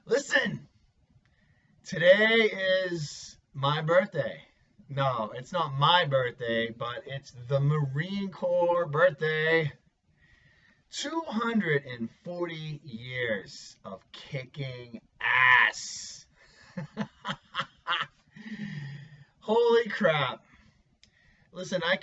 Listen, today is my birthday. No, it's not my birthday, but it's the Marine Corps birthday. 240 years of kicking ass. Holy crap. Listen, I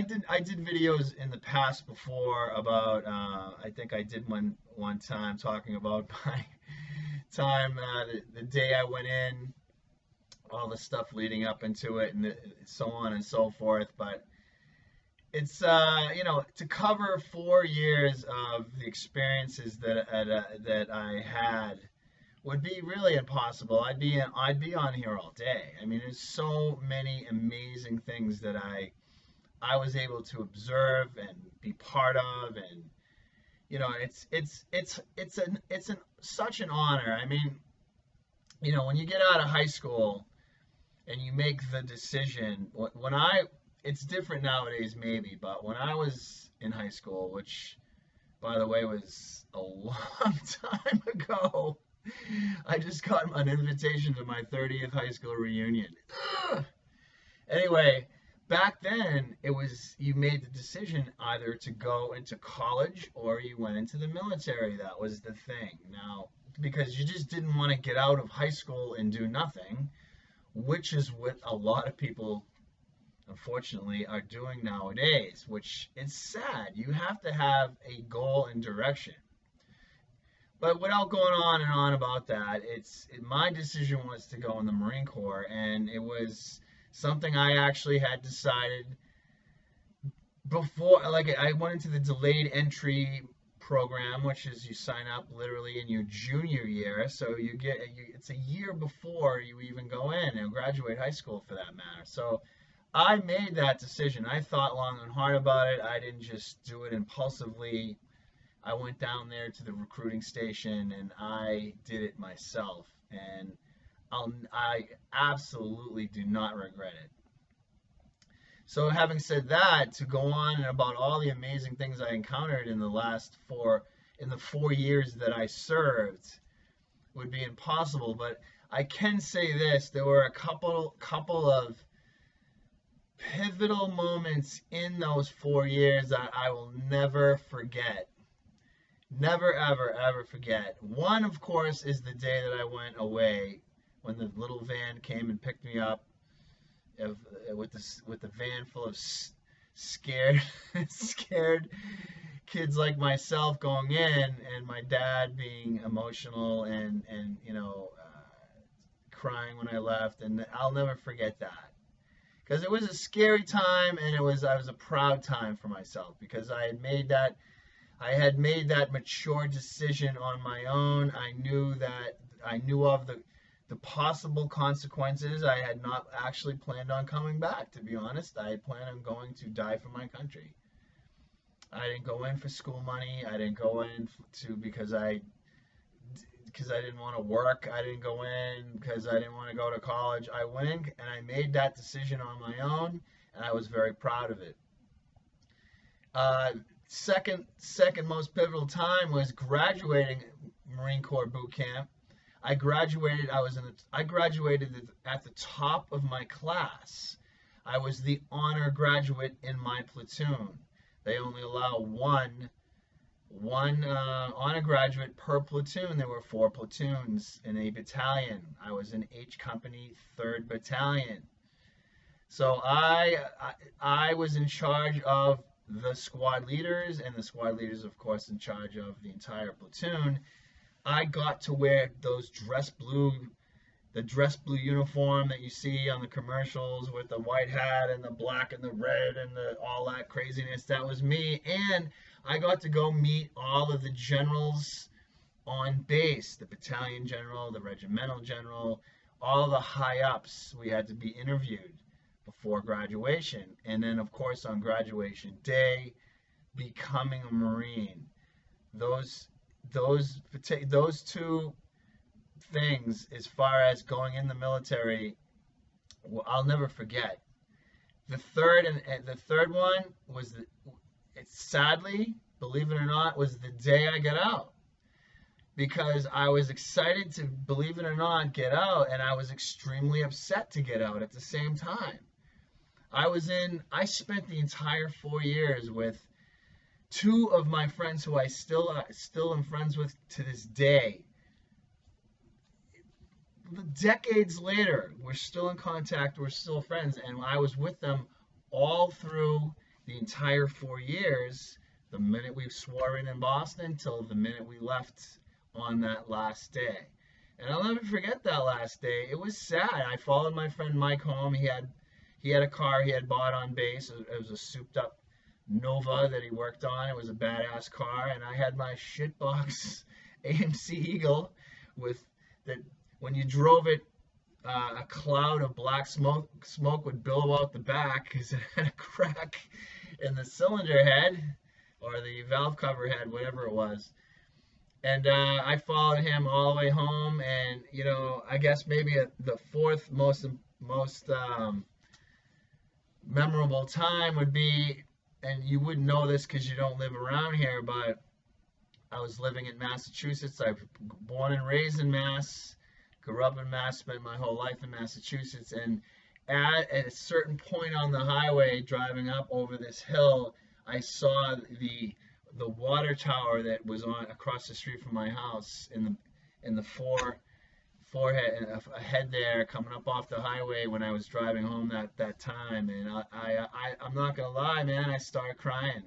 did videos in the past before about I think I did one time talking about my time the day I went in, all the stuff leading up into it, and so on and so forth. But it's to cover 4 years of the experiences that I had would be really impossible. I'd be on here all day. I mean, there's so many amazing things that I was able to observe and be part of, and it's such an honor. I mean, when you get out of high school and you make the decision, it's different nowadays maybe, but when I was in high school, which by the way was a long time ago, I just got an invitation to my 30th high school reunion. Ugh. Anyway, back then it was you made the decision either to go into college or you went into the military. That was the thing. Now, because you just didn't want to get out of high school and do nothing, which is what a lot of people unfortunately are doing nowadays, which is sad. You have to have a goal and direction. But without going on and on about that, my decision was to go in the Marine Corps, and it was something I actually had decided before. Like, I went into the delayed entry program, which is you sign up literally in your junior year, so it's a year before you even go in and graduate high school for that matter. So I made that decision. I thought long and hard about it. I didn't just do it impulsively. I went down there to the recruiting station and I did it myself, and I absolutely do not regret it. So having said that, to go on and about all the amazing things I encountered in the 4 years that I served would be impossible. But I can say this: there were a couple of pivotal moments in those 4 years that I will never forget. Never, ever, ever forget. One, of course, is the day that I went away when the little van came and picked me up with the van full of scared scared kids like myself going in, and my dad being emotional and crying when I left, and I'll never forget that because it was a scary time, and I was a proud time for myself because I had made that mature decision on my own. I knew of the possible consequences. I had not actually planned on coming back, to be honest. I had planned on going to die for my country. I didn't go in for school money. I didn't go in because I didn't want to work. I didn't go in because I didn't want to go to college. I went in and I made that decision on my own, and I was very proud of it. Second most pivotal time was graduating Marine Corps boot camp. I graduated at the top of my class. I was the honor graduate in my platoon. They only allow one honor graduate per platoon. There were 4 platoons in a battalion. I was in H Company, 3rd Battalion. So I was in charge of the squad leaders, and the squad leaders, of course, in charge of the entire platoon. I got to wear the dress blue uniform that you see on the commercials with the white hat and the black and the red and all that craziness. That was me, and I got to go meet all of the generals on base, the battalion general, the regimental general, all the high ups. We had to be interviewed before graduation, and then of course on graduation day, becoming a Marine. Those 2 things, as far as going in the military, I'll never forget. The third one was sadly, believe it or not, was the day I got out. because I was excited to, believe it or not, get out, and I was extremely upset to get out at the same time. I spent the entire 4 years with two of my friends who I still am friends with to this day. Decades later, we're still in contact, we're still friends, and I was with them all through the entire 4 years, the minute we swore in Boston till the minute we left on that last day. And I'll never forget that last day. It was sad. I followed my friend Mike home. He had a car he had bought on base. It was a souped up Nova that he worked on. It was a badass car, and I had my shitbox AMC Eagle with that. When you drove it, a cloud of black smoke would billow out the back because it had a crack in the cylinder head or the valve cover head, whatever it was. And I followed him all the way home, and I guess maybe the fourth most memorable time would be, and you wouldn't know this because you don't live around here, but I was living in Massachusetts. I was born and raised in Mass, grew up in Mass, spent my whole life in Massachusetts, and at a certain point on the highway, driving up over this hill, I saw the water tower that was on across the street from my house in the forehead ahead there, coming up off the highway when I was driving home that time. And I'm not gonna lie, man, I started crying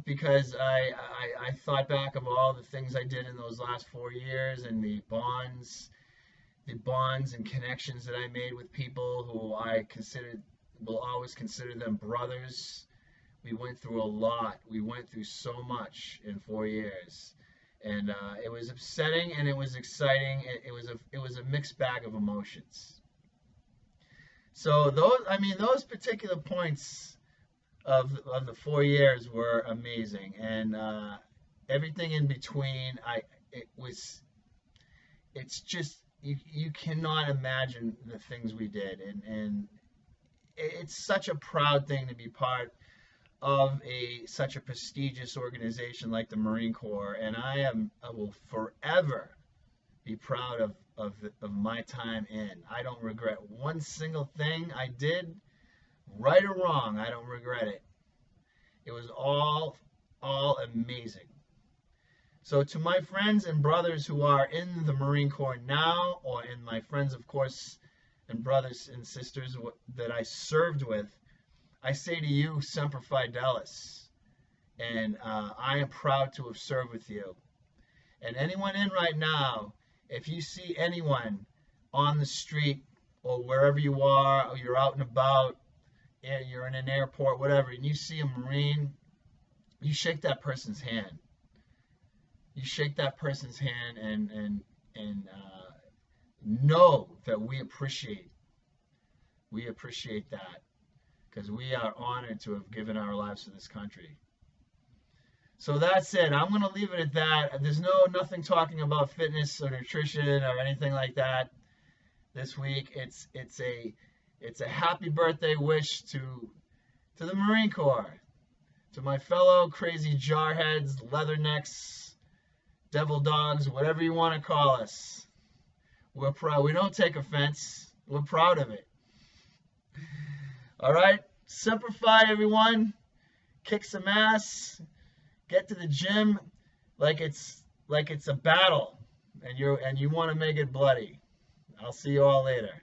because I thought back of all the things I did in those last 4 years, and the bonds and connections that I made with people who will always consider them brothers. We went through a lot. We went through so much in 4 years, and it was upsetting and it was exciting. It was a mixed bag of emotions. So those particular points of the 4 years were amazing, and everything in between. It's just you cannot imagine the things we did, and it's such a proud thing to be part of such a prestigious organization like the Marine Corps, and I will forever be proud of my time in. I don't regret one single thing I did, right or wrong. I don't regret it. It was all amazing. So to my friends and brothers who are in the Marine Corps now, and my friends, of course, and brothers and sisters that I served with, I say to you, Semper Fidelis, and I am proud to have served with you. And anyone in right now, if you see anyone on the street or wherever you are, or you're out and about, and you're in an airport, whatever, and you see a Marine, you shake that person's hand. You shake that person's hand and know that we appreciate that, because we are honored to have given our lives to this country. So that's it. I'm going to leave it at that. There's nothing talking about fitness or nutrition or anything like that this week. It's a happy birthday wish to the Marine Corps, to my fellow crazy jarheads, leathernecks, devil dogs, whatever you want to call us. We're proud. We don't take offense. We're proud of it. All right, Semper Fi, everyone. Kick some ass. Get to the gym like it's a battle, and you want to make it bloody. I'll see you all later.